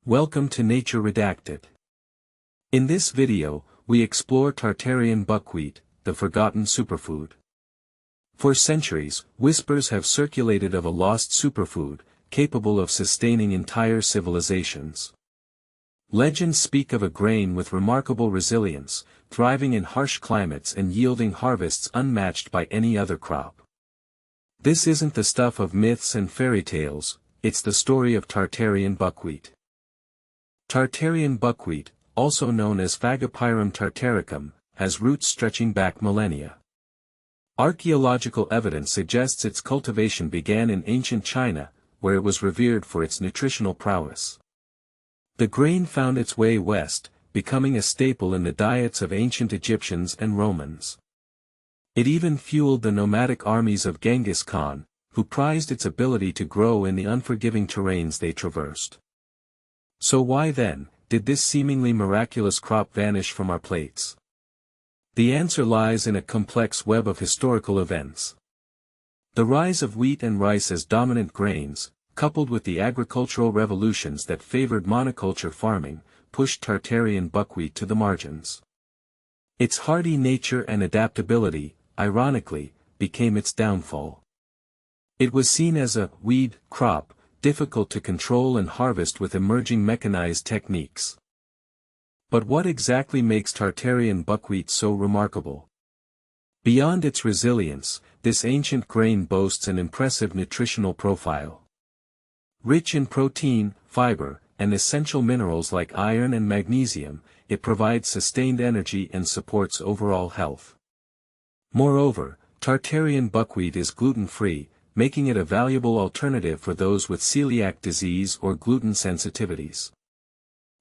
Welcome to Nature Redacted. In this video, we explore Tartarian buckwheat, the forgotten superfood. For centuries, whispers have circulated of a lost superfood, capable of sustaining entire civilizations. Legends speak of a grain with remarkable resilience, thriving in harsh climates and yielding harvests unmatched by any other crop. This isn't the stuff of myths and fairy tales, it's the story of Tartarian buckwheat. Tartarian buckwheat, also known as Phagopyrum tartaricum, has roots stretching back millennia. Archaeological evidence suggests its cultivation began in ancient China, where it was revered for its nutritional prowess. The grain found its way west, becoming a staple in the diets of ancient Egyptians and Romans. It even fueled the nomadic armies of Genghis Khan, who prized its ability to grow in the unforgiving terrains they traversed. So why then, did this seemingly miraculous crop vanish from our plates? The answer lies in a complex web of historical events. The rise of wheat and rice as dominant grains, coupled with the agricultural revolutions that favored monoculture farming, pushed Tartarian buckwheat to the margins. Its hardy nature and adaptability, ironically, became its downfall. It was seen as a weed crop, difficult to control and harvest with emerging mechanized techniques. But what exactly makes Tartarian buckwheat so remarkable? Beyond its resilience, this ancient grain boasts an impressive nutritional profile. Rich in protein, fiber, and essential minerals like iron and magnesium, it provides sustained energy and supports overall health. Moreover, Tartarian buckwheat is gluten-free, making it a valuable alternative for those with celiac disease or gluten sensitivities.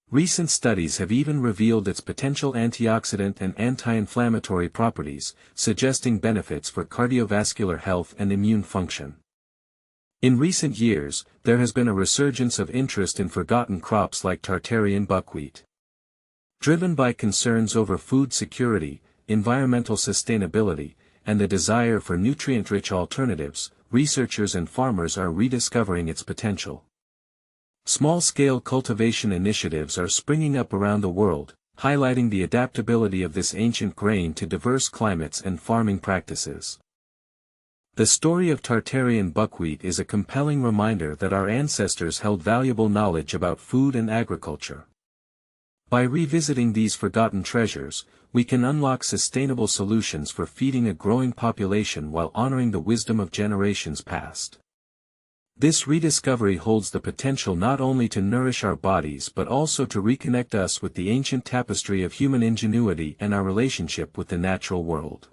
Recent studies have even revealed its potential antioxidant and anti-inflammatory properties, suggesting benefits for cardiovascular health and immune function. In recent years, there has been a resurgence of interest in forgotten crops like Tartarian buckwheat. Driven by concerns over food security, environmental sustainability, and the desire for nutrient-rich alternatives, researchers and farmers are rediscovering its potential. Small-scale cultivation initiatives are springing up around the world, highlighting the adaptability of this ancient grain to diverse climates and farming practices. The story of Tartarian buckwheat is a compelling reminder that our ancestors held valuable knowledge about food and agriculture. By revisiting these forgotten treasures, we can unlock sustainable solutions for feeding a growing population while honoring the wisdom of generations past. This rediscovery holds the potential not only to nourish our bodies but also to reconnect us with the ancient tapestry of human ingenuity and our relationship with the natural world.